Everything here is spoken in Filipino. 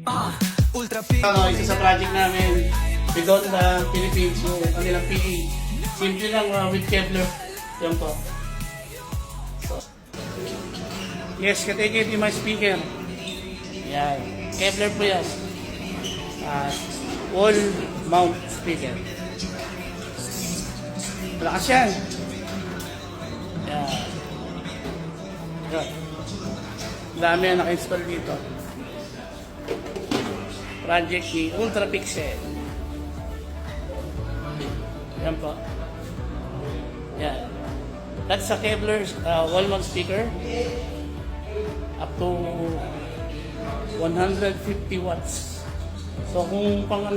Isa sa project namin, we got the Philippines, yung kanilang PE. Simple lang with Kevlar. Yan po. So, yes, katikit yung my speaker. Yan. Kevlar po yan. Wall mount speaker. Malakas yan. Yan. Yan. Dami yan naka-install dito. Project ni Ultra Pixel. Yan po. Yan. That's a Kevlar wall mount speaker. Up to 150 watts. So kung pang